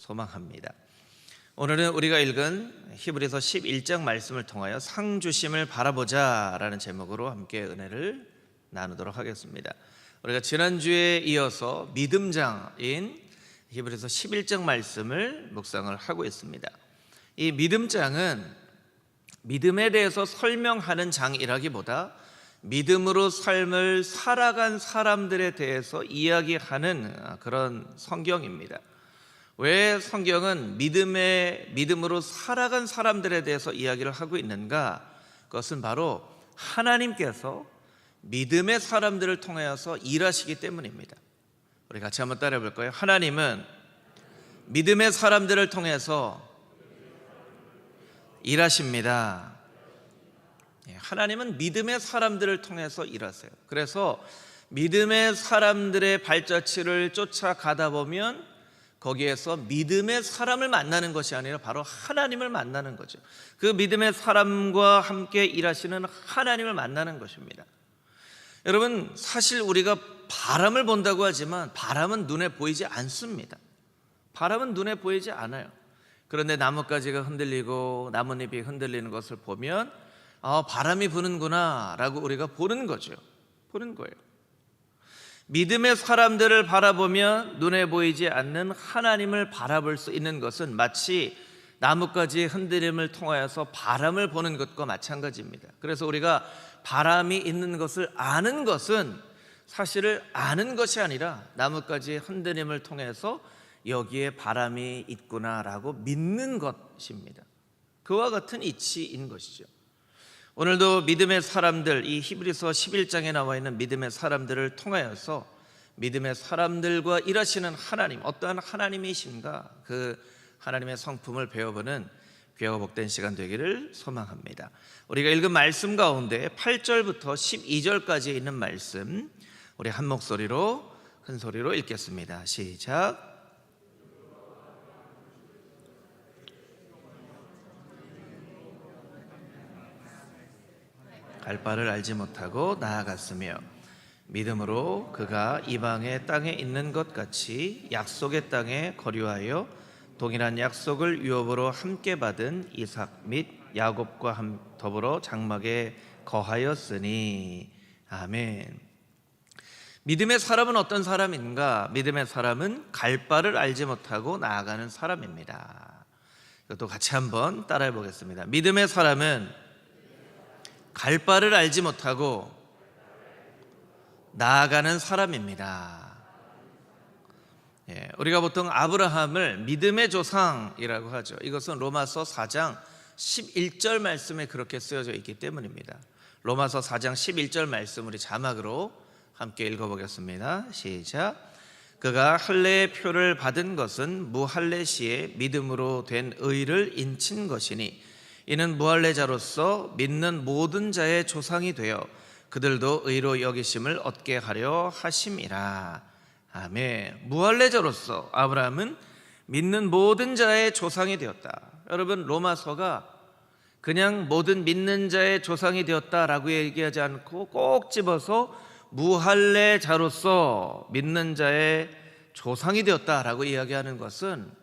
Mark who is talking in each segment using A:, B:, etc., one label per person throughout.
A: 소망합니다. 오늘은 우리가 읽은 히브리서 11장 말씀을 통하여 상 주심을 바라보자 라는 제목으로 함께 은혜를 나누도록 하겠습니다. 우리가 지난주에 이어서 믿음장인 히브리서 11장 말씀을 묵상을 하고 있습니다. 이 믿음장은 믿음에 대해서 설명하는 장이라기보다 믿음으로 삶을 살아간 사람들에 대해서 이야기하는 그런 성경입니다. 왜 성경은 믿음으로 살아간 사람들에 대해서 이야기를 하고 있는가? 그것은 바로 하나님께서 믿음의 사람들을 통하여서 일하시기 때문입니다. 우리 같이 한번 따라해 볼까요? 하나님은 믿음의 사람들을 통해서 일하십니다. 하나님은 믿음의 사람들을 통해서 일하세요. 그래서 믿음의 사람들의 발자취를 쫓아가다 보면 거기에서 믿음의 사람을 만나는 것이 아니라 바로 하나님을 만나는 거죠. 그 믿음의 사람과 함께 일하시는 하나님을 만나는 것입니다. 여러분, 사실 우리가 바람을 본다고 하지만 바람은 눈에 보이지 않습니다. 바람은 눈에 보이지 않아요. 그런데 나뭇가지가 흔들리고 나뭇잎이 흔들리는 것을 보면 바람이 부는구나 라고 우리가 보는 거죠. 보는 거예요. 믿음의 사람들을 바라보면 눈에 보이지 않는 하나님을 바라볼 수 있는 것은 마치 나뭇가지의 흔들림을 통하여서 바람을 보는 것과 마찬가지입니다. 그래서 우리가 바람이 있는 것을 아는 것은 사실을 아는 것이 아니라 나뭇가지의 흔들림을 통해서 여기에 바람이 있구나라고 믿는 것입니다. 그와 같은 이치인 것이죠. 오늘도 믿음의 사람들, 이 히브리서 11장에 나와 있는 믿음의 사람들을 통하여서 믿음의 사람들과 일하시는 하나님, 어떠한 하나님이신가, 그 하나님의 성품을 배워보는 귀하고 복된 시간 되기를 소망합니다. 우리가 읽은 말씀 가운데 8절부터 12절까지 있는 말씀, 우리 한 목소리로 큰 소리로 읽겠습니다. 시작. 갈 바를 알지 못하고 나아갔으며 믿음으로 그가 이방의 땅에 있는 것 같이 약속의 땅에 거류하여 동일한 약속을 유업으로 함께 받은 이삭 및 야곱과 더불어 장막에 거하였으니. 아멘. 믿음의 사람은 어떤 사람인가? 믿음의 사람은 갈 바를 알지 못하고 나아가는 사람입니다. 이것도 같이 한번 따라해 보겠습니다. 믿음의 사람은 갈 바를 알지 못하고 나아가는 사람입니다. 우리가 보통 아브라함을 믿음의 조상이라고 하죠. 이것은 로마서 4장 11절 말씀에 그렇게 쓰여져 있기 때문입니다. 로마서 4장 11절 말씀 우리 자막으로 함께 읽어보겠습니다. 시작. 그가 할례의 표를 받은 것은 무할례 시에 믿음으로 된 의를 인친 것이니 이는 무할례자로서 믿는 모든 자의 조상이 되어 그들도 의로 여기심을 얻게 하려 하심이라. 아멘. 무할례자로서 아브라함은 믿는 모든 자의 조상이 되었다. 여러분, 로마서가 그냥 모든 믿는 자의 조상이 되었다라고 얘기하지 않고 꼭 집어서 무할례자로서 믿는 자의 조상이 되었다라고 이야기하는 것은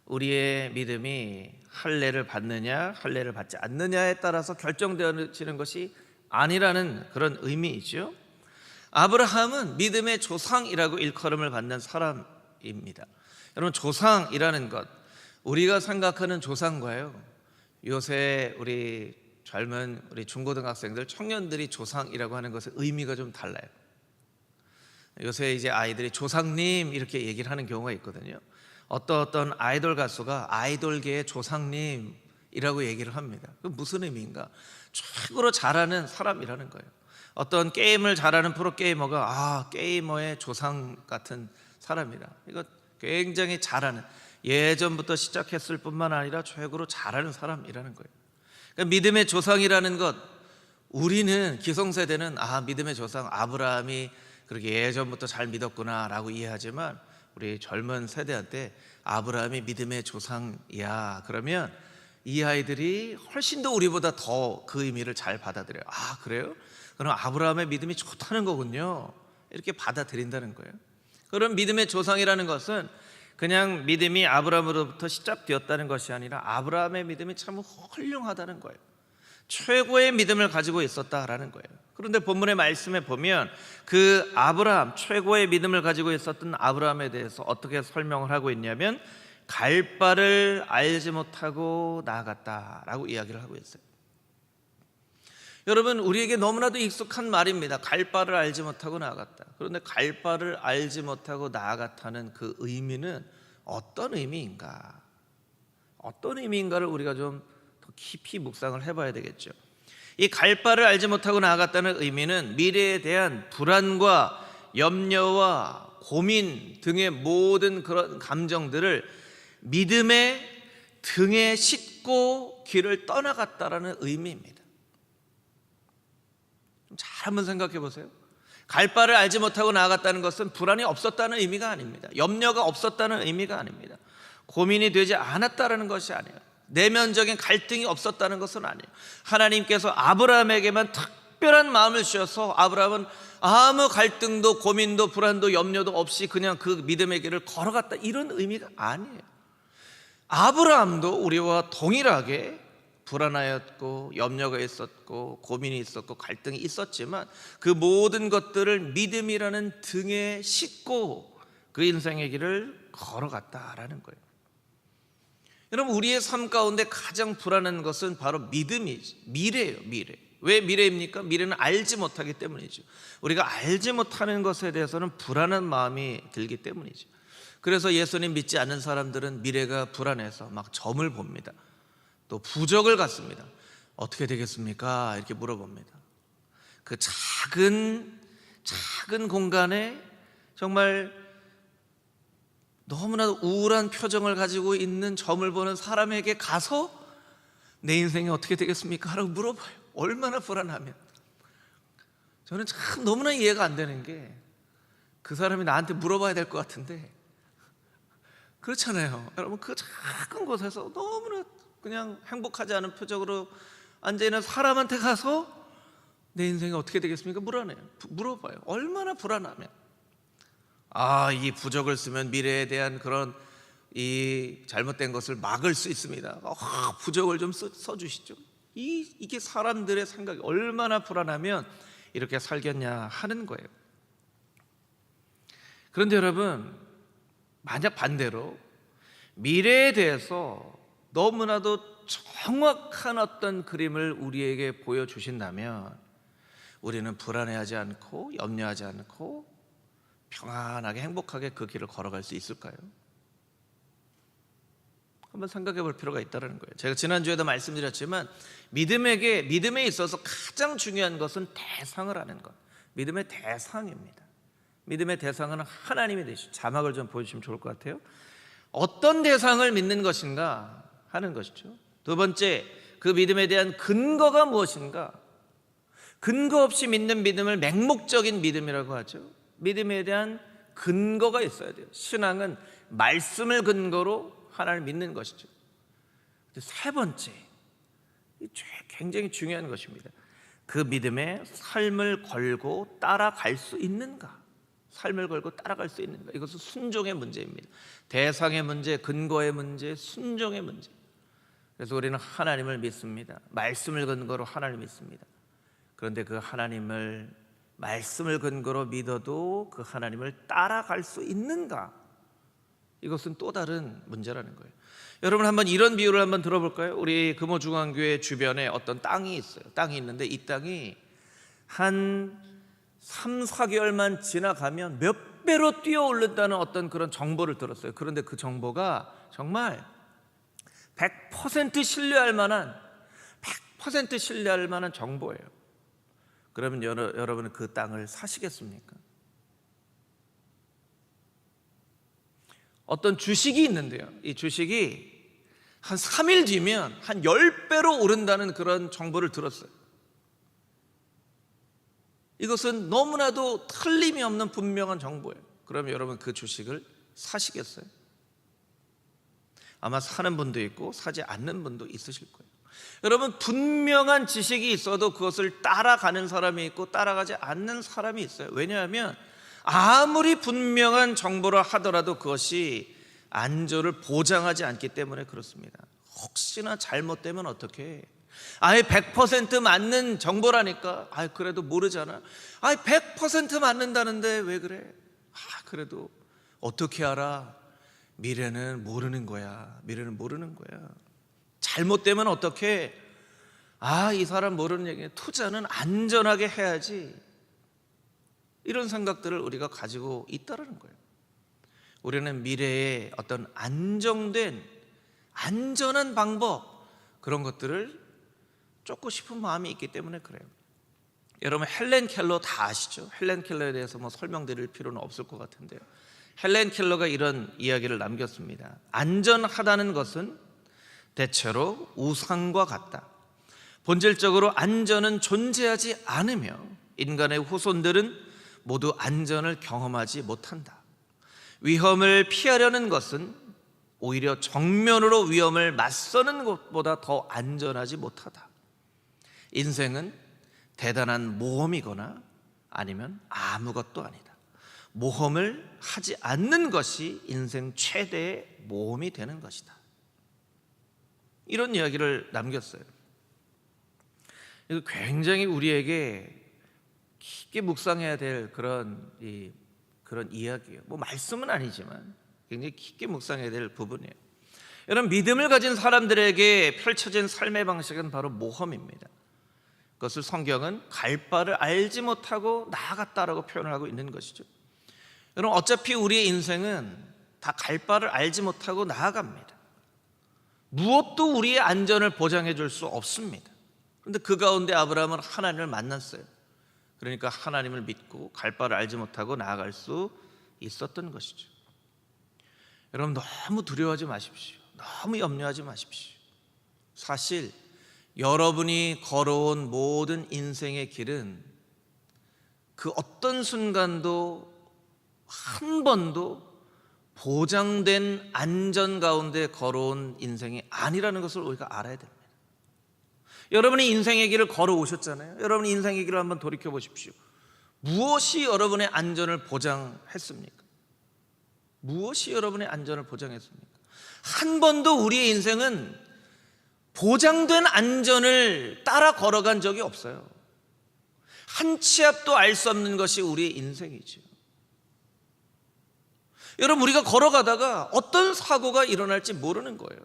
A: 우리의 믿음이 할례를 받느냐 할례를 받지 않느냐에 따라서 결정되어지는 것이 아니라는 그런 의미이죠. 아브라함은 믿음의 조상이라고 일컬음을 받는 사람입니다. 여러분, 조상이라는 것, 우리가 생각하는 조상과요, 요새 우리 젊은 우리 중고등학생들, 청년들이 조상이라고 하는 것의 의미가 좀 달라요. 요새 이제 아이들이 조상님 이렇게 얘기를 하는 경우가 있거든요. 어떤 아이돌 가수가 아이돌계의 조상님이라고 얘기를 합니다. 그 무슨 의미인가? 최고로 잘하는 사람이라는 거예요. 어떤 게임을 잘하는 프로게이머가 게이머의 조상 같은 사람이다. 이거 굉장히 잘하는, 예전부터 시작했을 뿐만 아니라 최고로 잘하는 사람이라는 거예요. 그러니까 믿음의 조상이라는 것, 우리는 기성세대는 믿음의 조상 아브라함이 그렇게 예전부터 잘 믿었구나 라고 이해하지만 우리 젊은 세대한테 아브라함이 믿음의 조상이야 그러면 이 아이들이 훨씬 더 우리보다 더 그 의미를 잘 받아들여요. 그래요? 그럼 아브라함의 믿음이 좋다는 거군요. 이렇게 받아들인다는 거예요. 그럼 믿음의 조상이라는 것은 그냥 믿음이 아브라함으로부터 시작되었다는 것이 아니라 아브라함의 믿음이 참 훌륭하다는 거예요. 최고의 믿음을 가지고 있었다라는 거예요. 그런데 본문의 말씀에 보면 그 아브라함, 최고의 믿음을 가지고 있었던 아브라함에 대해서 어떻게 설명을 하고 있냐면 갈 바를 알지 못하고 나아갔다라고 이야기를 하고 있어요. 여러분, 우리에게 너무나도 익숙한 말입니다. 갈 바를 알지 못하고 나아갔다. 그런데 갈 바를 알지 못하고 나아갔다는 그 의미는 어떤 의미인가? 어떤 의미인가를 우리가 좀 더 깊이 묵상을 해봐야 되겠죠. 이 갈 바를 알지 못하고 나아갔다는 의미는 미래에 대한 불안과 염려와 고민 등의 모든 그런 감정들을 믿음의 등에 싣고 길을 떠나갔다라는 의미입니다. 잘 한번 생각해 보세요. 갈 바를 알지 못하고 나아갔다는 것은 불안이 없었다는 의미가 아닙니다. 염려가 없었다는 의미가 아닙니다. 고민이 되지 않았다는 것이 아니에요. 내면적인 갈등이 없었다는 것은 아니에요. 하나님께서 아브라함에게만 특별한 마음을 주셔서 아브라함은 아무 갈등도 고민도 불안도 염려도 없이 그냥 그 믿음의 길을 걸어갔다, 이런 의미가 아니에요. 아브라함도 우리와 동일하게 불안하였고 염려가 있었고 고민이 있었고 갈등이 있었지만 그 모든 것들을 믿음이라는 등에 싣고 그 인생의 길을 걸어갔다라는 거예요. 여러분, 우리의 삶 가운데 가장 불안한 것은 바로 믿음이지, 미래예요. 미래. 왜 미래입니까? 미래는 알지 못하기 때문이죠. 우리가 알지 못하는 것에 대해서는 불안한 마음이 들기 때문이죠. 그래서 예수님 믿지 않는 사람들은 미래가 불안해서 막 점을 봅니다. 또 부적을 갖습니다. 어떻게 되겠습니까? 이렇게 물어봅니다. 그 작은 공간에 정말 너무나도 우울한 표정을 가지고 있는 점을 보는 사람에게 가서 내 인생이 어떻게 되겠습니까? 라고 물어봐요. 얼마나 불안하면. 저는 참 너무나 이해가 안 되는 게 그 사람이 나한테 물어봐야 될 것 같은데 그렇잖아요. 여러분, 그 작은 곳에서 너무나 그냥 행복하지 않은 표정으로 앉아있는 사람한테 가서 내 인생이 어떻게 되겠습니까? 물어봐요. 얼마나 불안하면. 이 부적을 쓰면 미래에 대한 그런 이 잘못된 것을 막을 수 있습니다. 부적을 좀 써주시죠. 이게 사람들의 생각이 얼마나 불안하면 이렇게 살겠냐 하는 거예요. 그런데 여러분, 만약 반대로 미래에 대해서 너무나도 정확한 어떤 그림을 우리에게 보여주신다면 우리는 불안해하지 않고 염려하지 않고 평안하게 행복하게 그 길을 걸어갈 수 있을까요? 한번 생각해 볼 필요가 있다는 거예요. 제가 지난주에도 말씀드렸지만 믿음에 있어서 가장 중요한 것은 대상을 아는 것, 믿음의 대상입니다. 믿음의 대상은 하나님이 되시죠. 자막을 좀 보여주시면 좋을 것 같아요. 어떤 대상을 믿는 것인가 하는 것이죠. 두 번째, 그 믿음에 대한 근거가 무엇인가. 근거 없이 믿는 믿음을 맹목적인 믿음이라고 하죠. 믿음에 대한 근거가 있어야 돼요. 신앙은 말씀을 근거로 하나님을 믿는 것이죠. 세 번째, 굉장히 중요한 것입니다. 그 믿음에 삶을 걸고 따라갈 수 있는가. 삶을 걸고 따라갈 수 있는가. 이것은 순종의 문제입니다. 대상의 문제, 근거의 문제, 순종의 문제. 그래서 우리는 하나님을 믿습니다. 말씀을 근거로 하나님을 믿습니다. 그런데 그 하나님을 말씀을 근거로 믿어도 그 하나님을 따라갈 수 있는가? 이것은 또 다른 문제라는 거예요. 여러분, 한번 이런 비유를 한번 들어볼까요? 우리 금호중앙교회 주변에 어떤 땅이 있어요. 땅이 있는데 이 땅이 한 3, 4개월만 지나가면 몇 배로 뛰어오른다는 어떤 그런 정보를 들었어요. 그런데 그 정보가 정말 100% 신뢰할 만한 100% 신뢰할 만한 정보예요. 그러면 여러분은 그 땅을 사시겠습니까? 어떤 주식이 있는데요, 이 주식이 한 3일 뒤면 한 10배로 오른다는 그런 정보를 들었어요. 이것은 너무나도 틀림이 없는 분명한 정보예요. 그러면 여러분 그 주식을 사시겠어요? 아마 사는 분도 있고 사지 않는 분도 있으실 거예요. 여러분, 분명한 지식이 있어도 그것을 따라가는 사람이 있고 따라가지 않는 사람이 있어요. 왜냐하면 아무리 분명한 정보라 하더라도 그것이 안전을 보장하지 않기 때문에 그렇습니다. 혹시나 잘못되면 어떻게 해? 아예 100% 맞는 정보라니까. 그래도 모르잖아. 100% 맞는다는데 왜 그래? 그래도 어떻게 알아? 미래는 모르는 거야. 미래는 모르는 거야. 잘못되면 어떻게? 이 사람 모르는 얘기야. 투자는 안전하게 해야지. 이런 생각들을 우리가 가지고 있다는 거예요. 우리는 미래에 어떤 안정된 안전한 방법, 그런 것들을 쫓고 싶은 마음이 있기 때문에 그래요. 여러분 헬렌 켈러 다 아시죠? 헬렌 켈러에 대해서 설명드릴 필요는 없을 것 같은데요. 헬렌 켈러가 이런 이야기를 남겼습니다. 안전하다는 것은 대체로 우상과 같다. 본질적으로 안전은 존재하지 않으며 인간의 후손들은 모두 안전을 경험하지 못한다. 위험을 피하려는 것은 오히려 정면으로 위험을 맞서는 것보다 더 안전하지 못하다. 인생은 대단한 모험이거나 아니면 아무것도 아니다. 모험을 하지 않는 것이 인생 최대의 모험이 되는 것이다. 이런 이야기를 남겼어요. 이거 굉장히 우리에게 깊게 묵상해야 될 그런 이야기예요. 말씀은 아니지만 굉장히 깊게 묵상해야 될 부분이에요. 여러분, 믿음을 가진 사람들에게 펼쳐진 삶의 방식은 바로 모험입니다. 그것을 성경은 갈 바를 알지 못하고 나아갔다라고 표현을 하고 있는 것이죠. 여러분, 어차피 우리의 인생은 다 갈 바를 알지 못하고 나아갑니다. 무엇도 우리의 안전을 보장해 줄 수 없습니다. 그런데 그 가운데 아브라함은 하나님을 만났어요. 그러니까 하나님을 믿고 갈 바를 알지 못하고 나아갈 수 있었던 것이죠. 여러분, 너무 두려워하지 마십시오. 너무 염려하지 마십시오. 사실 여러분이 걸어온 모든 인생의 길은 그 어떤 순간도 한 번도 보장된 안전 가운데 걸어온 인생이 아니라는 것을 우리가 알아야 됩니다. 여러분이 인생의 길을 걸어오셨잖아요. 여러분이 인생의 길을 한번 돌이켜 보십시오. 무엇이 여러분의 안전을 보장했습니까? 무엇이 여러분의 안전을 보장했습니까? 한 번도 우리의 인생은 보장된 안전을 따라 걸어간 적이 없어요. 한 치 앞도 알 수 없는 것이 우리의 인생이죠. 여러분, 우리가 걸어가다가 어떤 사고가 일어날지 모르는 거예요.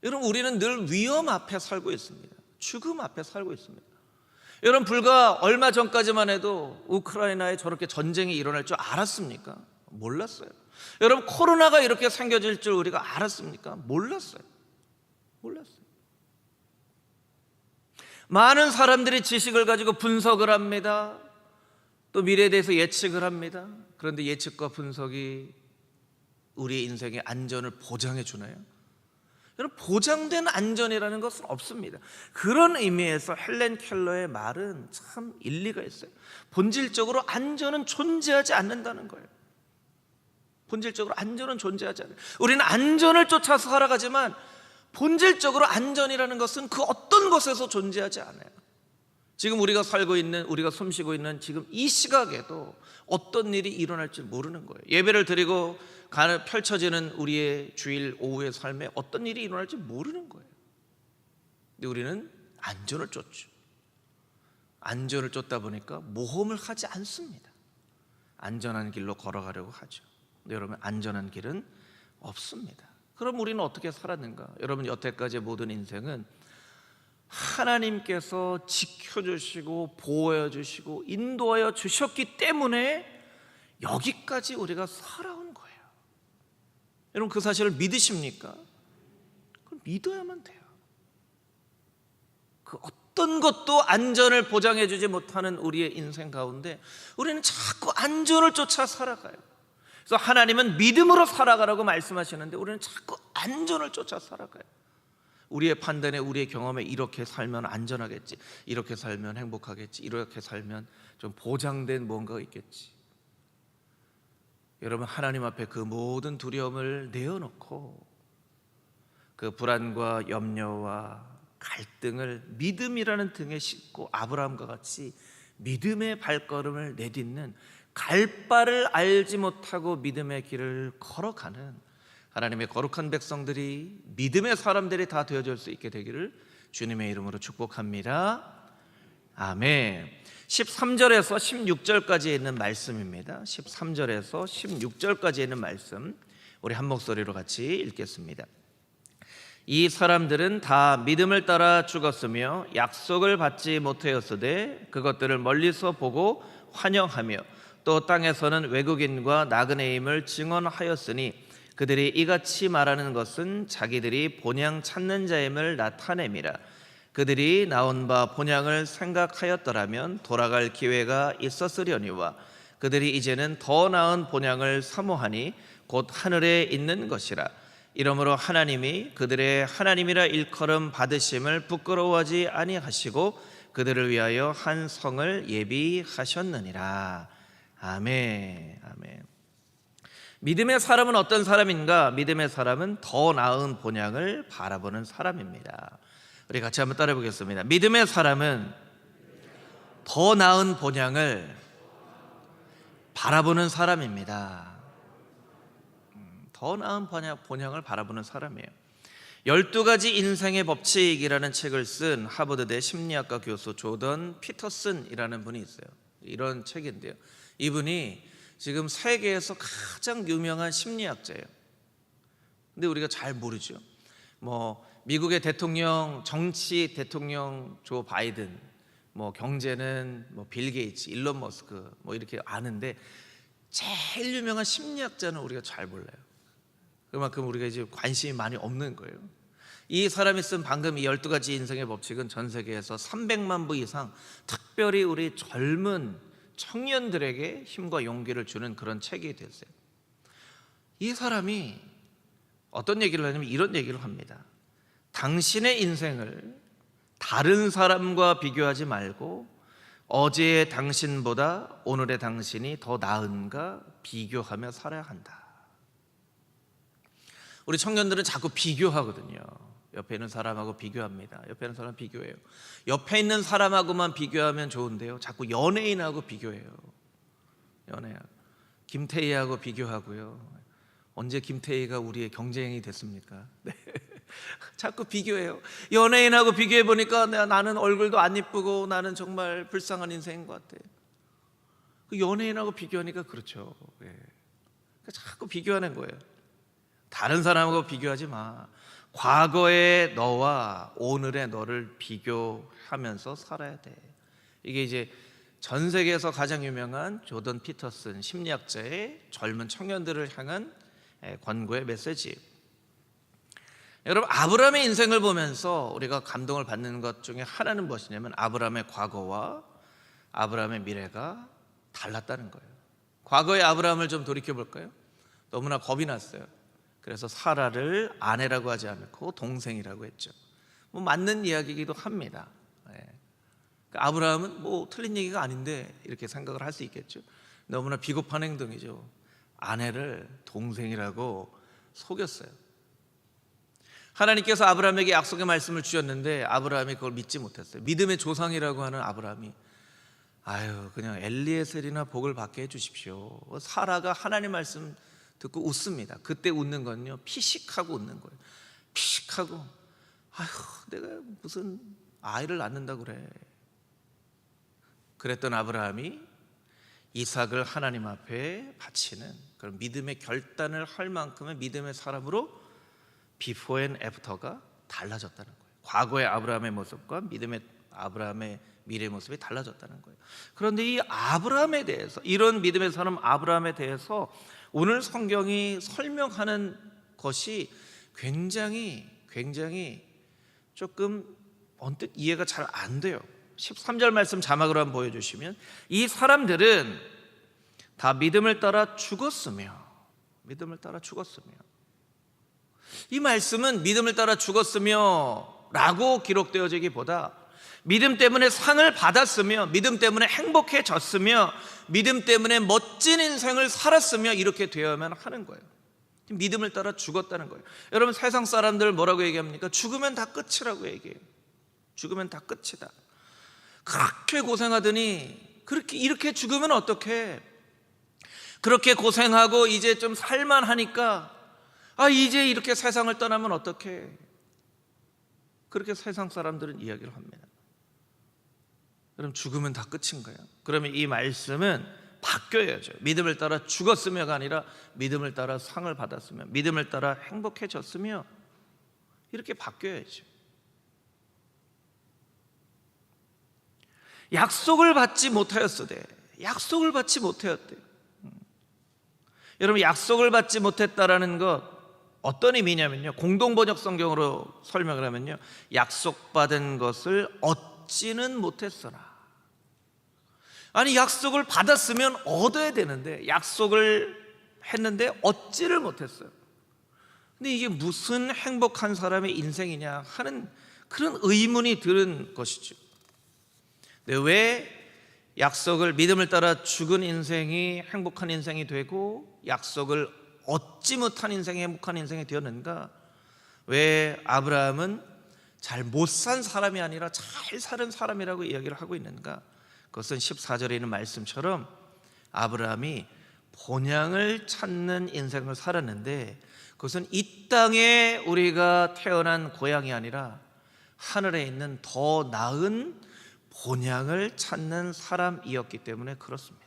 A: 여러분, 우리는 늘 위험 앞에 살고 있습니다. 죽음 앞에 살고 있습니다. 여러분, 불과 얼마 전까지만 해도 우크라이나에 저렇게 전쟁이 일어날 줄 알았습니까? 몰랐어요. 여러분, 코로나가 이렇게 생겨질 줄 우리가 알았습니까? 몰랐어요. 많은 사람들이 지식을 가지고 분석을 합니다. 또 미래에 대해서 예측을 합니다. 그런데 예측과 분석이 우리의 인생의 안전을 보장해 주나요? 여러분, 보장된 안전이라는 것은 없습니다. 그런 의미에서 헬렌 켈러의 말은 참 일리가 있어요. 본질적으로 안전은 존재하지 않는다는 거예요. 본질적으로 안전은 존재하지 않아요. 우리는 안전을 쫓아서 살아가지만 본질적으로 안전이라는 것은 그 어떤 것에서 존재하지 않아요. 지금 우리가 살고 있는, 우리가 숨쉬고 있는 지금 이 시각에도 어떤 일이 일어날지 모르는 거예요. 예배를 드리고 펼쳐지는 우리의 주일 오후의 삶에 어떤 일이 일어날지 모르는 거예요. 근데 우리는 안전을 쫓죠. 안전을 쫓다 보니까 모험을 하지 않습니다. 안전한 길로 걸어가려고 하죠. 근데 여러분, 안전한 길은 없습니다. 그럼 우리는 어떻게 살았는가? 여러분, 여태까지의 모든 인생은 하나님께서 지켜주시고 보호해 주시고 인도하여 주셨기 때문에 여기까지 우리가 살아온 거예요. 여러분, 그 사실을 믿으십니까? 그럼 믿어야만 돼요. 그 어떤 것도 안전을 보장해 주지 못하는 우리의 인생 가운데 우리는 자꾸 안전을 쫓아 살아가요. 그래서 하나님은 믿음으로 살아가라고 말씀하시는데 우리는 자꾸 안전을 쫓아 살아가요. 우리의 판단에, 우리의 경험에 이렇게 살면 안전하겠지, 이렇게 살면 행복하겠지, 이렇게 살면 좀 보장된 뭔가가 있겠지. 여러분, 하나님 앞에 그 모든 두려움을 내어놓고 그 불안과 염려와 갈등을 믿음이라는 등에 싣고 아브라함과 같이 믿음의 발걸음을 내딛는 갈 바를 알지 못하고 믿음의 길을 걸어가는 하나님의 거룩한 백성들이, 믿음의 사람들이 다 되어줄 수 있게 되기를 주님의 이름으로 축복합니다. 아멘. 13절에서 16절까지 있는 말씀입니다. 13절에서 16절까지 있는 말씀 우리 한 목소리로 같이 읽겠습니다. 이 사람들은 다 믿음을 따라 죽었으며 약속을 받지 못하였으되 그것들을 멀리서 보고 환영하며 또 땅에서는 외국인과 나그네임을 증언하였으니 그들이 이같이 말하는 것은 자기들이 본향 찾는 자임을 나타냄이라. 그들이 나온 바 본향을 생각하였더라면 돌아갈 기회가 있었으려니와 그들이 이제는 더 나은 본향을 사모하니 곧 하늘에 있는 것이라. 이러므로 하나님이 그들의 하나님이라 일컬음 받으심을 부끄러워하지 아니하시고 그들을 위하여 한 성을 예비하셨느니라. 아멘. 아멘. 믿음의 사람은 어떤 사람인가? 믿음의 사람은 더 나은 본향을 바라보는 사람입니다. 우리 같이 한번 따라해 보겠습니다. 믿음의 사람은 더 나은 본향을 바라보는 사람입니다. 더 나은 본향을 바라보는 사람이에요. 12가지 인생의 법칙이라는 책을 쓴 하버드대 심리학과 교수 조던 피터슨이라는 분이 있어요. 이런 책인데요, 이분이 지금 세계에서 가장 유명한 심리학자예요. 근데 우리가 잘 모르죠. 미국의 대통령, 정치 대통령 조 바이든, 경제는 빌 게이츠, 일론 머스크 이렇게 아는데 제일 유명한 심리학자는 우리가 잘 몰라요. 그만큼 우리가 이제 관심이 많이 없는 거예요. 이 사람이 쓴 방금 이 12가지 인생의 법칙은 전 세계에서 300만 부 이상 특별히 우리 젊은 청년들에게 힘과 용기를 주는 그런 책이 됐어요. 이 사람이 어떤 얘기를 하냐면 이런 얘기를 합니다. 당신의 인생을 다른 사람과 비교하지 말고 어제의 당신보다 오늘의 당신이 더 나은가 비교하며 살아야 한다. 우리 청년들은 자꾸 비교하거든요. 옆에 있는 사람하고 비교합니다. 옆에 있는 사람 비교해요. 옆에 있는 사람하고만 비교하면 좋은데요, 자꾸 연예인하고 비교해요. 연예인 김태희하고 비교하고요. 언제 김태희가 우리의 경쟁이 됐습니까? 네. 자꾸 비교해요. 연예인하고 비교해 보니까 나는 얼굴도 안 이쁘고 나는 정말 불쌍한 인생인 것 같아. 그 연예인하고 비교하니까 그렇죠. 네. 자꾸 비교하는 거예요. 다른 사람하고 비교하지 마. 과거의 너와 오늘의 너를 비교하면서 살아야 돼. 이게 이제 전 세계에서 가장 유명한 조던 피터슨 심리학자의 젊은 청년들을 향한 권고의 메시지. 여러분, 아브라함의 인생을 보면서 우리가 감동을 받는 것 중에 하나는 무엇이냐면 아브라함의 과거와 아브라함의 미래가 달랐다는 거예요. 과거의 아브라함을 좀 돌이켜 볼까요? 너무나 겁이 났어요. 그래서 사라를 아내라고 하지 않고 동생이라고 했죠. 맞는 이야기이기도 합니다. 아브라함은 틀린 얘기가 아닌데 이렇게 생각을 할 수 있겠죠. 너무나 비겁한 행동이죠. 아내를 동생이라고 속였어요. 하나님께서 아브라함에게 약속의 말씀을 주셨는데 아브라함이 그걸 믿지 못했어요. 믿음의 조상이라고 하는 아브라함이 그냥 엘리에셀이나 복을 받게 해주십시오. 사라가 하나님 말씀 듣고 웃습니다. 그때 웃는 건요, 피식하고 웃는 거예요. 피식하고 내가 무슨 아이를 낳는다고 그래. 그랬던 아브라함이 이삭을 하나님 앞에 바치는 그런 믿음의 결단을 할 만큼의 믿음의 사람으로 비포 앤 애프터가 달라졌다는 거예요. 과거의 아브라함의 모습과 믿음의 아브라함의 미래의 모습이 달라졌다는 거예요. 그런데 이 아브라함에 대해서, 이런 믿음의 사람 아브라함에 대해서 오늘 성경이 설명하는 것이 굉장히 조금 언뜻 이해가 잘 안 돼요. 13절 말씀 자막으로 한번 보여주시면, 이 사람들은 다 믿음을 따라 죽었으며, 이 말씀은 믿음을 따라 죽었으며 라고 기록되어지기보다 믿음 때문에 상을 받았으며, 믿음 때문에 행복해졌으며, 믿음 때문에 멋진 인생을 살았으며 이렇게 되어야만 하는 거예요. 믿음을 따라 죽었다는 거예요. 여러분, 세상 사람들 뭐라고 얘기합니까? 죽으면 다 끝이라고 얘기해요. 죽으면 다 끝이다. 그렇게 고생하더니 이렇게 죽으면 어떡해? 그렇게 고생하고 이제 좀 살만하니까 이제 이렇게 세상을 떠나면 어떡해? 그렇게 세상 사람들은 이야기를 합니다. 그럼 죽으면 다 끝인 거예요. 그러면 이 말씀은 바뀌어야죠. 믿음을 따라 죽었으며가 아니라 믿음을 따라 상을 받았으며, 믿음을 따라 행복해졌으며, 이렇게 바뀌어야죠. 약속을 받지 못하였으되, 약속을 받지 못하였대요. 여러분, 약속을 받지 못했다라는 것 어떤 의미냐면요, 공동번역 성경으로 설명을 하면요, 약속받은 것을 얻지는 못했으나. 아니, 약속을 받았으면 얻어야 되는데 약속을 했는데 얻지를 못했어요. 근데 이게 무슨 행복한 사람의 인생이냐 하는 그런 의문이 드는 것이죠. 근데 왜 약속을, 믿음을 따라 죽은 인생이 행복한 인생이 되고 약속을 얻지 못한 인생이 행복한 인생이 되었는가? 왜 아브라함은 잘 못 산 사람이 아니라 잘 사는 사람이라고 이야기를 하고 있는가? 그것은 14절에 있는 말씀처럼 아브라함이 본향을 찾는 인생을 살았는데, 그것은 이 땅에 우리가 태어난 고향이 아니라 하늘에 있는 더 나은 본향을 찾는 사람이었기 때문에 그렇습니다.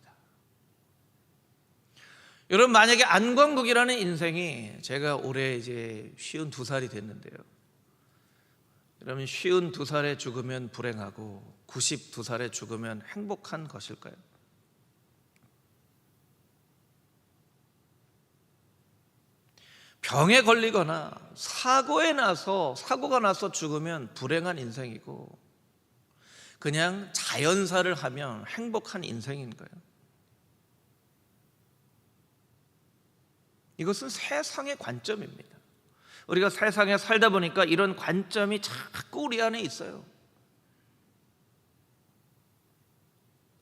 A: 여러분, 만약에 안광국이라는 인생이, 제가 올해 이제 52살이 됐는데요, 여러분, 52살에 죽으면 불행하고 92살에 죽으면 행복한 것일까요? 병에 걸리거나 사고가 나서 죽으면 불행한 인생이고, 그냥 자연사를 하면 행복한 인생인가요? 이것은 세상의 관점입니다. 우리가 세상에 살다 보니까 이런 관점이 자꾸 우리 안에 있어요.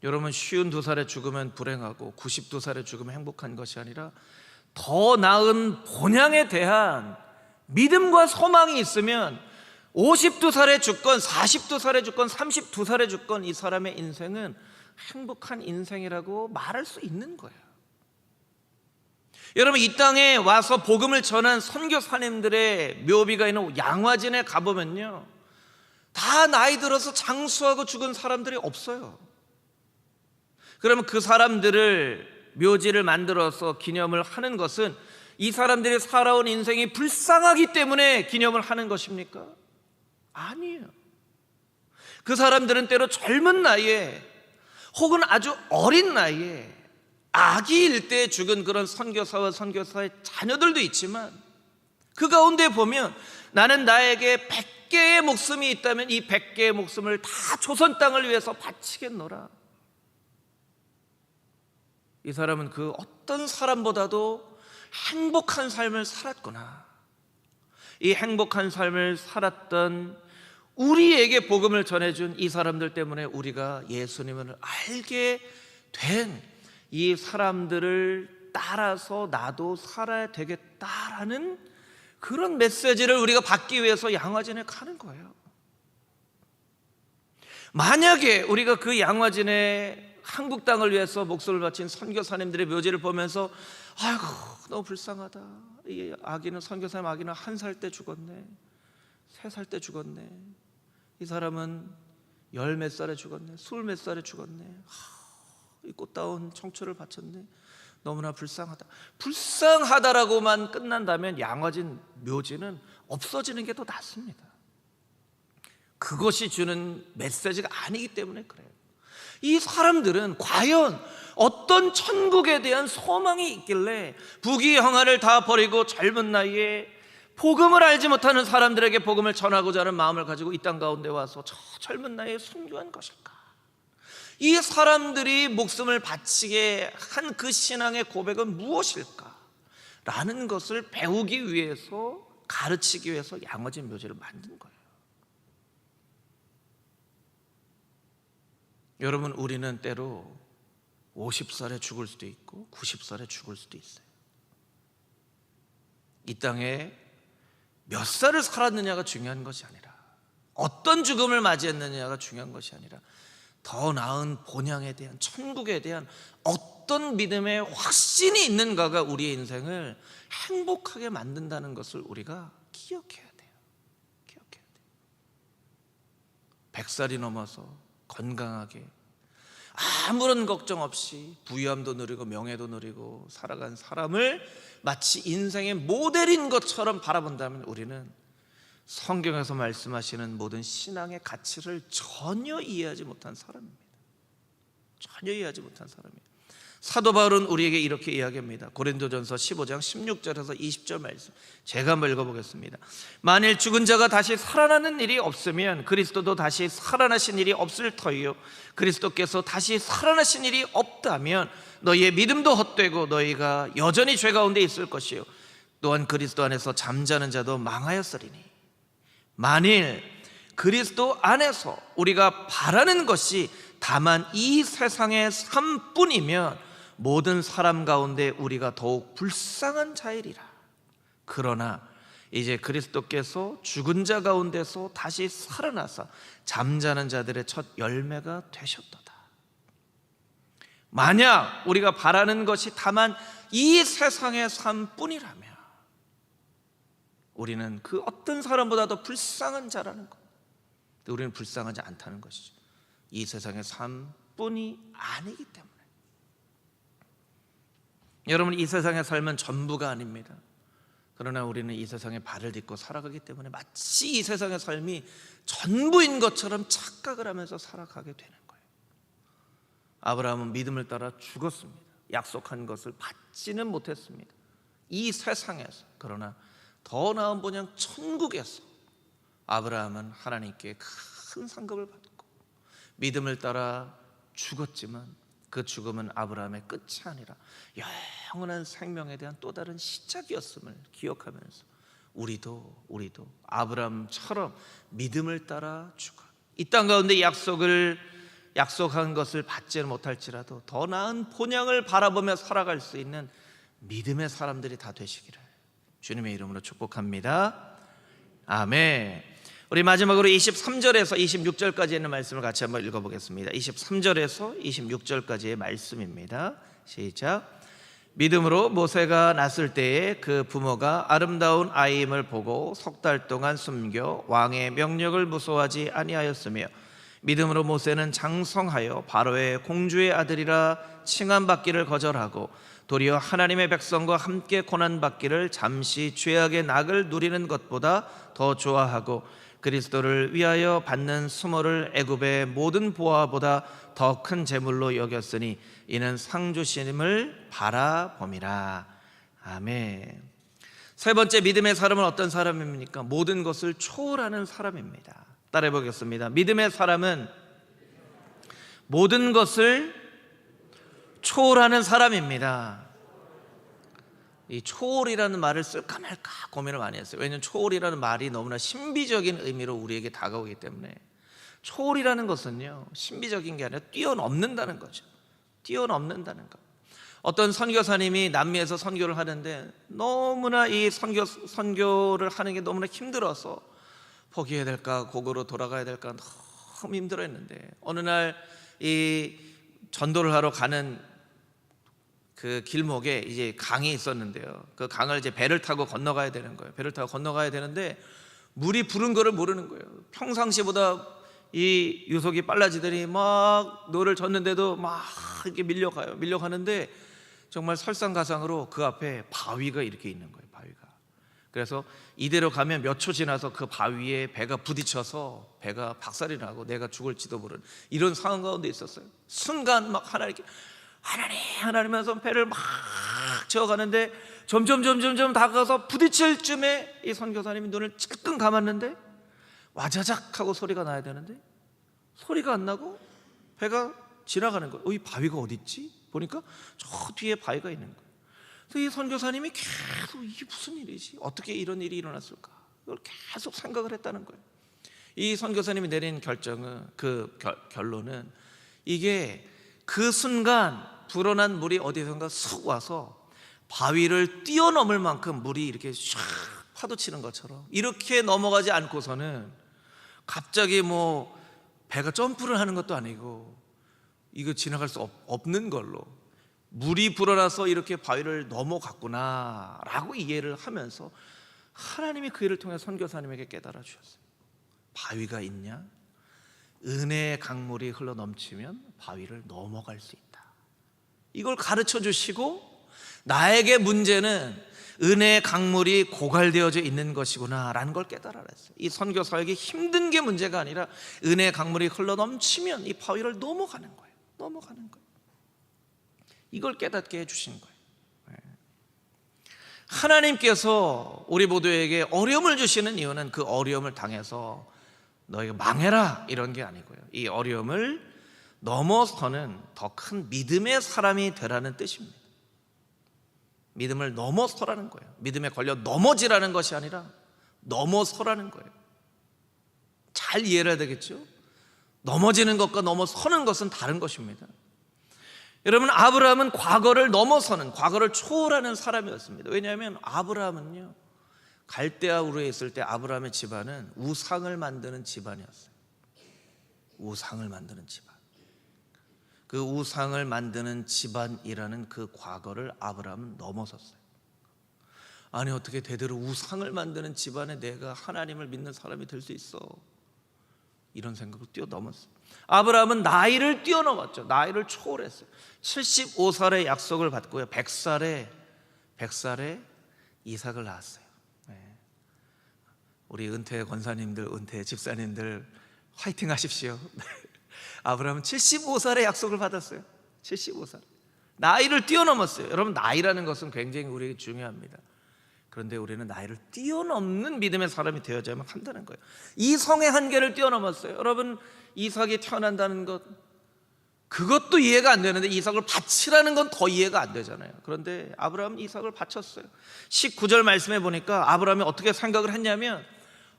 A: 여러분, 52살에 죽으면 불행하고 92살에 죽으면 행복한 것이 아니라 더 나은 본향에 대한 믿음과 소망이 있으면 52살에 죽건 42살에 죽건 32살에 죽건 이 사람의 인생은 행복한 인생이라고 말할 수 있는 거예요. 여러분, 이 땅에 와서 복음을 전한 선교사님들의 묘비가 있는 양화진에 가보면요, 다 나이 들어서 장수하고 죽은 사람들이 없어요. 그러면 그 사람들을 묘지를 만들어서 기념을 하는 것은 이 사람들이 살아온 인생이 불쌍하기 때문에 기념을 하는 것입니까? 아니에요. 그 사람들은 때로 젊은 나이에 혹은 아주 어린 나이에 아기일 때 죽은 그런 선교사와 선교사의 자녀들도 있지만, 그 가운데 보면 나는 나에게 100개의 목숨이 있다면 이 100개의 목숨을 다 조선 땅을 위해서 바치겠노라. 이 사람은 그 어떤 사람보다도 행복한 삶을 살았구나. 이 행복한 삶을 살았던 우리에게 복음을 전해준 이 사람들 때문에 우리가 예수님을 알게 된 이 사람들을 따라서 나도 살아야 되겠다라는 그런 메시지를 우리가 받기 위해서 양화진에 가는 거예요. 만약에 우리가 그 양화진에 한국 땅을 위해서 목숨을 바친 선교사님들의 묘지를 보면서 아이고 너무 불쌍하다, 이 아기는, 선교사님 아기는 1살 때 죽었네, 3살 때 죽었네, 이 사람은 10몇 살에 죽었네, 20몇 살에 죽었네, 이 꽃다운 청초를 바쳤네, 너무나 불쌍하다라고만 끝난다면 양화진 묘지는 없어지는 게 더 낫습니다. 그것이 주는 메시지가 아니기 때문에 그래요. 이 사람들은 과연 어떤 천국에 대한 소망이 있길래 부귀영화를 다 버리고 젊은 나이에 복음을 알지 못하는 사람들에게 복음을 전하고자 하는 마음을 가지고 이 땅 가운데 와서 저 젊은 나이에 순교한 것일까? 이 사람들이 목숨을 바치게 한 그 신앙의 고백은 무엇일까? 라는 것을 배우기 위해서, 가르치기 위해서 양화진 묘지를 만든 거예요. 여러분, 우리는 때로 50살에 죽을 수도 있고 90살에 죽을 수도 있어요. 이 땅에 몇 살을 살았느냐가 중요한 것이 아니라, 어떤 죽음을 맞이했느냐가 중요한 것이 아니라, 더 나은 본향에 대한, 천국에 대한 어떤 어떤 믿음의 확신이 있는가가 우리의 인생을 행복하게 만든다는 것을 우리가 기억해야 돼요. 기억해야 돼요. 100살이 넘어서 건강하게 아무런 걱정 없이 부유함도 누리고 명예도 누리고 살아간 사람을 마치 인생의 모델인 것처럼 바라본다면 우리는 성경에서 말씀하시는 모든 신앙의 가치를 전혀 이해하지 못한 사람입니다. 전혀 이해하지 못한 사람이에요. 사도 바울은 우리에게 이렇게 이야기합니다. 고린도전서 15장 16절에서 20절 말씀 제가 한번 읽어보겠습니다. 만일 죽은 자가 다시 살아나는 일이 없으면 그리스도도 다시 살아나신 일이 없을 터이요 그리스도께서 다시 살아나신 일이 없다면 너희의 믿음도 헛되고 너희가 여전히 죄 가운데 있을 것이요 또한 그리스도 안에서 잠자는 자도 망하였으리니 만일 그리스도 안에서 우리가 바라는 것이 다만 이 세상의 삶뿐이면 모든 사람 가운데 우리가 더욱 불쌍한 자이리라. 그러나 이제 그리스도께서 죽은 자 가운데서 다시 살아나사 잠자는 자들의 첫 열매가 되셨도다. 만약 우리가 바라는 것이 다만 이 세상의 삶뿐이라면 우리는 그 어떤 사람보다도 불쌍한 자라는 것. 우리는 불쌍하지 않다는 것이죠. 이 세상의 삶뿐이 아니기 때문에. 여러분, 이 세상의 삶은 전부가 아닙니다. 그러나 우리는 이 세상에 발을 딛고 살아가기 때문에 마치 이 세상의 삶이 전부인 것처럼 착각을 하면서 살아가게 되는 거예요. 아브라함은 믿음을 따라 죽었습니다. 약속한 것을 받지는 못했습니다. 이 세상에서. 그러나 더 나은 본향 천국에서 아브라함은 하나님께 큰 상급을 받고 믿음을 따라 죽었지만 그 죽음은 아브라함의 끝이 아니라 영원한 생명에 대한 또 다른 시작이었음을 기억하면서 우리도 아브라함처럼 믿음을 따라 죽어 이 땅 가운데 약속한 것을 받지는 못할지라도 더 나은 본향을 바라보며 살아갈 수 있는 믿음의 사람들이 다 되시기를 주님의 이름으로 축복합니다. 아멘. 우리 마지막으로 23절에서 26절까지 있는 말씀을 같이 한번 읽어보겠습니다. 23절에서 26절까지의 말씀입니다. 시작. 믿음으로 모세가 났을 때에 그 부모가 아름다운 아이임을 보고 석 달 동안 숨겨 왕의 명령을 무서워하지 아니하였으며 믿음으로 모세는 장성하여 바로의 공주의 아들이라 칭함받기를 거절하고 도리어 하나님의 백성과 함께 고난받기를 잠시 죄악의 낙을 누리는 것보다 더 좋아하고 그리스도를 위하여 받는 수모를 애굽의 모든 보화보다 더 큰 재물로 여겼으니 이는 상 주심을 바라봄이라. 아멘. 세 번째 믿음의 사람은 어떤 사람입니까? 모든 것을 초월하는 사람입니다. 따라해 보겠습니다. 믿음의 사람은 모든 것을 초월하는 사람입니다. 이 초월이라는 말을 쓸까 말까 고민을 많이 했어요. 왜냐하면 초월이라는 말이 너무나 신비적인 의미로 우리에게 다가오기 때문에. 초월이라는 것은요, 신비적인 게 아니라 뛰어넘는다는 거죠. 뛰어넘는다는 것. 어떤 선교사님이 남미에서 선교를 하는데 너무나 이 선교를 하는 게 너무나 힘들어서 포기해야 될까 고국으로 돌아가야 될까 너무 힘들어했는데 어느 날 이 전도를 하러 가는 그 길목에 이제 강이 있었는데요. 그 강을 이제 배를 타고 건너가야 되는 거예요. 배를 타고 건너가야 되는데 물이 부른 거를 모르는 거예요. 평상시보다 이 유속이 빨라지더니 막 노를 젓는데도 막 이렇게 밀려가는데 정말 설상가상으로 그 앞에 바위가 이렇게 있는 거예요. 바위가. 그래서 이대로 가면 몇 초 지나서 그 바위에 배가 부딪혀서 배가 박살이 나고 내가 죽을지도 모르는 이런 상황 가운데 있었어요. 순간 막 하나님 하면서 배를 막 저어가는데 점점 다가가서 부딪힐 쯤에 이 선교사님이 눈을 찔끔 감았는데 와자작 하고 소리가 나야 되는데 소리가 안 나고 배가 지나가는 거예요. 이 바위가 어디 있지? 보니까 저 뒤에 바위가 있는 거예요. 그래서 이 선교사님이 계속 이게 무슨 일이지? 어떻게 이런 일이 일어났을까? 이걸 계속 생각을 했다는 거예요. 이 선교사님이 내린 결정은 결론은 이게 그 순간 불어난 물이 어디선가 쑥 와서 바위를 뛰어넘을 만큼 물이 이렇게 샥 파도치는 것처럼 이렇게 넘어가지 않고서는 갑자기 뭐 배가 점프를 하는 것도 아니고 이거 지나갈 수 없는 걸로 물이 불어나서 이렇게 바위를 넘어갔구나 라고 이해를 하면서 하나님이 그 일을 통해 선교사님에게 깨달아 주셨어요. 바위가 있냐? 은혜의 강물이 흘러 넘치면 바위를 넘어갈 수 있다. 이걸 가르쳐 주시고 나에게 문제는 은혜의 강물이 고갈되어져 있는 것이구나 라는 걸 깨달아냈어요. 이 선교사에게 힘든 게 문제가 아니라 은혜의 강물이 흘러 넘치면 이 바위를 넘어가는 거예요. 넘어가는 거예요. 이걸 깨닫게 해주신 거예요. 하나님께서 우리 모두에게 어려움을 주시는 이유는 그 어려움을 당해서 너희가 망해라 이런 게 아니고요, 이 어려움을 넘어서는 더 큰 믿음의 사람이 되라는 뜻입니다. 믿음을 넘어서라는 거예요. 믿음에 걸려 넘어지라는 것이 아니라 넘어서라는 거예요. 잘 이해를 해야 되겠죠? 넘어지는 것과 넘어서는 것은 다른 것입니다. 여러분, 아브라함은 과거를 넘어서는, 과거를 초월하는 사람이었습니다. 왜냐하면 아브라함은요, 갈대아 우르에 있을 때 아브라함의 집안은 우상을 만드는 집안이었어요. 우상을 만드는 집안. 그 우상을 만드는 집안이라는 그 과거를 아브라함은 넘어섰어요. 아니, 어떻게 대대로 우상을 만드는 집안에 내가 하나님을 믿는 사람이 될 수 있어? 이런 생각을 뛰어넘었어요. 아브라함은 나이를 뛰어넘었죠. 나이를 초월했어요. 75살의 약속을 받고요, 100살에 이삭을 낳았어요. 우리 은퇴 권사님들, 은퇴 집사님들 화이팅 하십시오. 아브라함은 75살의 약속을 받았어요. 75살. 나이를 뛰어넘었어요. 여러분, 나이라는 것은 굉장히 우리에게 중요합니다. 그런데 우리는 나이를 뛰어넘는 믿음의 사람이 되어야만 한다는 거예요. 이성의 한계를 뛰어넘었어요. 여러분, 이삭이 태어난다는 것, 그것도 이해가 안 되는데 이삭을 바치라는 건 더 이해가 안 되잖아요. 그런데 아브라함은 이삭을 바쳤어요. 19절 말씀해 보니까 아브라함이 어떻게 생각을 했냐면,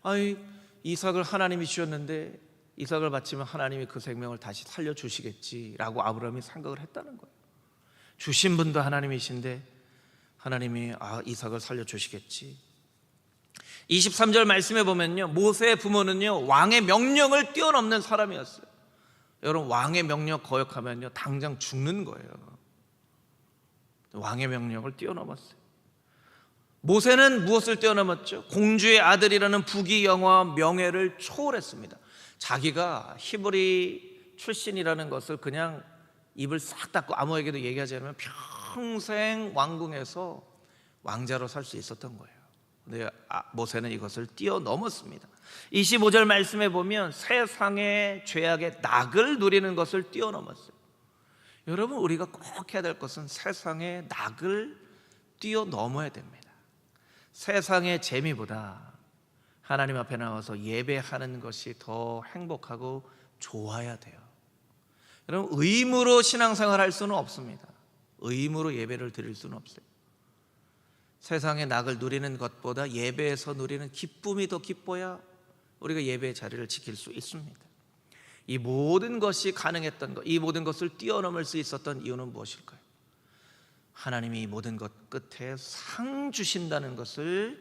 A: 아이, 이삭을 하나님이 주셨는데 이삭을 바치면 하나님이 그 생명을 다시 살려주시겠지라고 아브라함이 생각을 했다는 거예요. 주신 분도 하나님이신데 하나님이 이삭을 살려주시겠지. 23절 말씀해 보면요, 모세의 부모는요, 왕의 명령을 뛰어넘는 사람이었어요. 여러분, 왕의 명령 거역하면요, 당장 죽는 거예요. 왕의 명령을 뛰어넘었어요. 모세는 무엇을 뛰어넘었죠? 공주의 아들이라는 부귀 영화 명예를 초월했습니다. 자기가 히브리 출신이라는 것을 그냥 입을 싹 닫고 아무에게도 얘기하지 않으면 평생 왕궁에서 왕자로 살 수 있었던 거예요. 근데 모세는 이것을 뛰어넘었습니다. 25절 말씀에 보면 세상의 죄악의 낙을 누리는 것을 뛰어넘었어요. 여러분, 우리가 꼭 해야 될 것은 세상의 낙을 뛰어넘어야 됩니다. 세상의 재미보다 하나님 앞에 나와서 예배하는 것이 더 행복하고 좋아야 돼요. 여러분, 의무로 신앙생활 할 수는 없습니다. 의무로 예배를 드릴 수는 없어요. 세상의 낙을 누리는 것보다 예배에서 누리는 기쁨이 더 기뻐야 우리가 예배의 자리를 지킬 수 있습니다. 이 모든 것이 가능했던 것, 이 모든 것을 뛰어넘을 수 있었던 이유는 무엇일까요? 하나님이 이 모든 것 끝에 상 주신다는 것을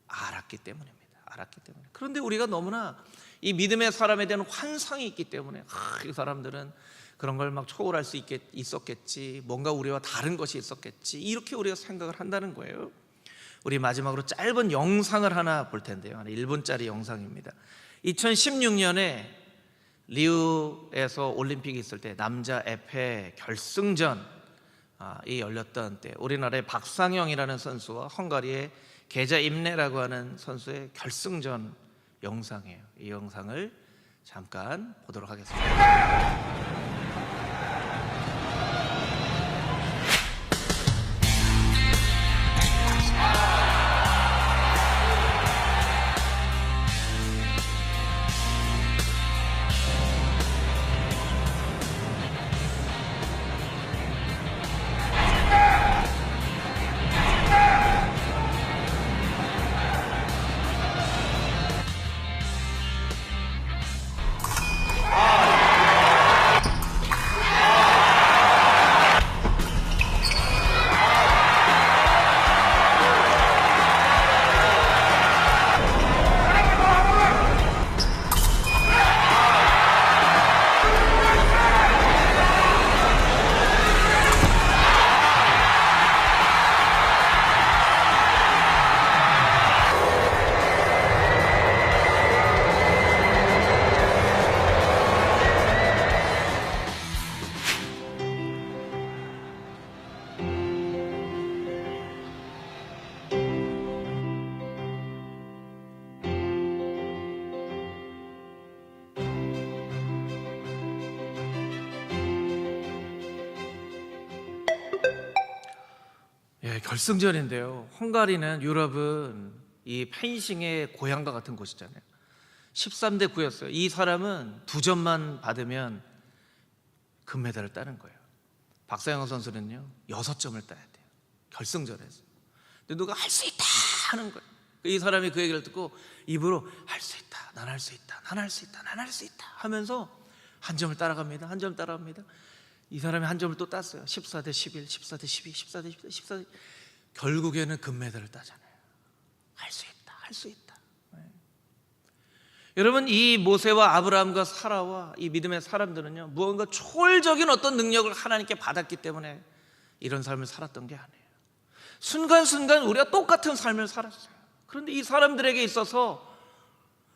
A: 알았기 때문입니다. 알았기 때문에. 그런데 우리가 너무나 이 믿음의 사람에 대한 환상이 있기 때문에 이 사람들은 그런 걸 막 초월할 수 있었겠지, 뭔가 우리와 다른 것이 있었겠지, 이렇게 우리가 생각을 한다는 거예요. 우리 마지막으로 짧은 영상을 하나 볼 텐데요, 한 1분짜리 영상입니다. 2016년에 리우에서 올림픽이 있을 때 남자 에페 결승전이 열렸던 때 우리나라의 박상영이라는 선수와 헝가리의 게자 임레라고 하는 선수의 결승전 영상이에요. 이 영상을 잠깐 보도록 하겠습니다. 결승전인데요. 헝가리는 유럽은 이 펜싱의 고향과 같은 곳이잖아요. 13대 9였어요. 이 사람은 2점만 받으면 금메달을 따는 거예요. 박사영 선수는요 6점을 따야 돼요. 결승전에서. 근데 누가 할 수 있다 하는 거예요. 이 사람이 그 얘기를 듣고 입으로 할 수 있다, 난 할 수 있다, 난 할 수 있다, 난 할 수 있다 하면서 한 점을 따라갑니다. 한 점 따라갑니다. 이 사람이 한 점을 또 땄어요. 14대 11, 14대 12, 14대 14, 14대 결국에는 금메달을 따잖아요. 할 수 있다, 할 수 있다. 네. 여러분, 이 모세와 아브라함과 사라와 이 믿음의 사람들은요 무언가 초월적인 어떤 능력을 하나님께 받았기 때문에 이런 삶을 살았던 게 아니에요. 순간순간 우리가 똑같은 삶을 살았어요. 그런데 이 사람들에게 있어서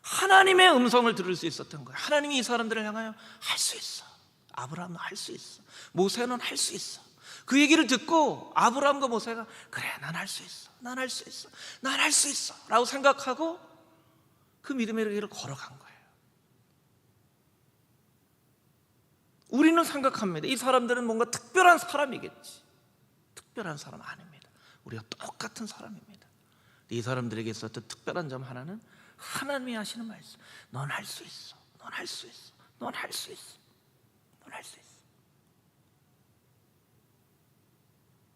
A: 하나님의 음성을 들을 수 있었던 거예요. 하나님이 이 사람들을 향하여 할 수 있어, 아브라함은 할 수 있어, 모세는 할 수 있어. 그 얘기를 듣고 아브라함과 모세가 그래, 난 할 수 있어, 난 할 수 있어, 난 할 수 있어 라고 생각하고 그 믿음의 길을 걸어간 거예요. 우리는 생각합니다. 이 사람들은 뭔가 특별한 사람이겠지. 특별한 사람 아닙니다. 우리가 똑같은 사람입니다. 이 사람들에게 있었던 특별한 점 하나는 하나님이 하시는 말씀. 넌 할 수 있어, 넌 할 수 있어, 넌 할 수 있어, 넌 할 수 있어.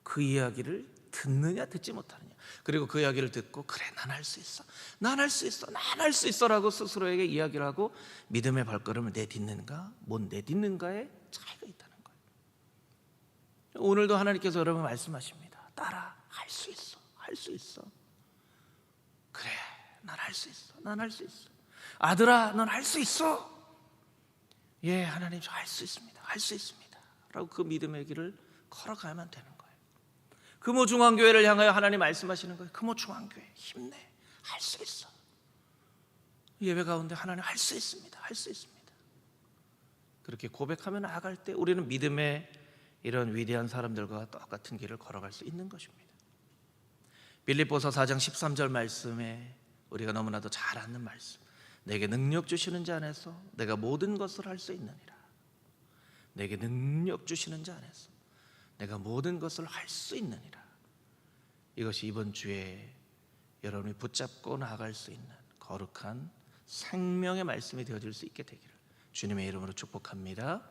A: 그 이야기를 듣느냐 듣지 못하느냐. 그리고 그 이야기를 듣고 그래, 난 할 수 있어, 난 할 수 있어, 난 할 수 있어 라고 스스로에게 이야기를 하고 믿음의 발걸음을 내딛는가 못 내딛는가에 차이가 있다는 거예요. 오늘도 하나님께서 여러분 말씀하십니다. 딸아, 할 수 있어, 할 수 있어. 그래, 난 할 수 있어, 난 할 수 있어. 아들아, 넌 할 수 있어. 예, 하나님, 저 할 수 있습니다, 할 수 있습니다 라고 그 믿음의 길을 걸어가야만 되는 거예요. 금호 중앙교회를 향하여 하나님 말씀하시는 거예요. 금호 중앙교회 힘내, 할 수 있어. 예배 가운데 하나님 할 수 있습니다, 할 수 있습니다. 그렇게 고백하며 나아갈 때 우리는 믿음의 이런 위대한 사람들과 똑같은 길을 걸어갈 수 있는 것입니다. 빌립보서 4장 13절 말씀에 우리가 너무나도 잘 아는 말씀. 내게 능력 주시는 자 안에서 내가 모든 것을 할 수 있느니라. 내게 능력 주시는 자 안에서 내가 모든 것을 할 수 있느니라. 이것이 이번 주에 여러분이 붙잡고 나아갈 수 있는 거룩한 생명의 말씀이 되어질 수 있게 되기를 주님의 이름으로 축복합니다.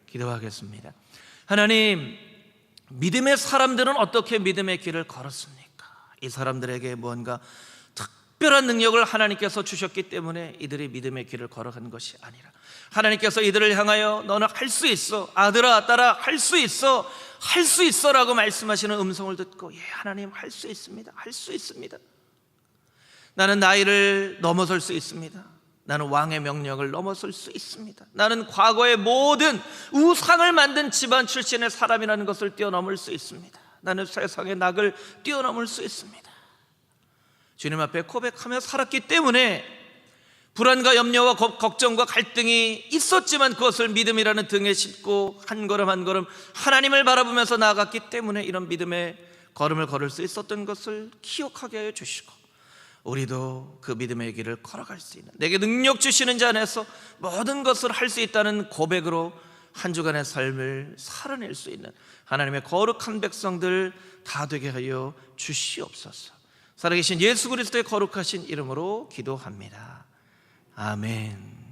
A: 기도하겠습니다. 하나님, 믿음의 사람들은 어떻게 믿음의 길을 걸었습니까? 이 사람들에게 뭔가 특별한 능력을 하나님께서 주셨기 때문에 이들이 믿음의 길을 걸어간 것이 아니라 하나님께서 이들을 향하여 너는 할 수 있어, 아들아 딸아 할 수 있어, 할 수 있어 라고 말씀하시는 음성을 듣고 예, 하나님 할 수 있습니다, 할 수 있습니다. 나는 나이를 넘어설 수 있습니다. 나는 왕의 명령을 넘어설 수 있습니다. 나는 과거의 모든 우상을 만든 집안 출신의 사람이라는 것을 뛰어넘을 수 있습니다. 나는 세상의 낙을 뛰어넘을 수 있습니다. 주님 앞에 고백하며 살았기 때문에 불안과 염려와 걱정과 갈등이 있었지만 그것을 믿음이라는 등에 싣고 한 걸음 한 걸음 하나님을 바라보면서 나아갔기 때문에 이런 믿음의 걸음을 걸을 수 있었던 것을 기억하게 하여 주시고 우리도 그 믿음의 길을 걸어갈 수 있는, 내게 능력 주시는 자 안에서 모든 것을 할 수 있다는 고백으로 한 주간의 삶을 살아낼 수 있는 하나님의 거룩한 백성들 다 되게 하여 주시옵소서. 살아계신 예수 그리스도의 거룩하신 이름으로 기도합니다. 아멘.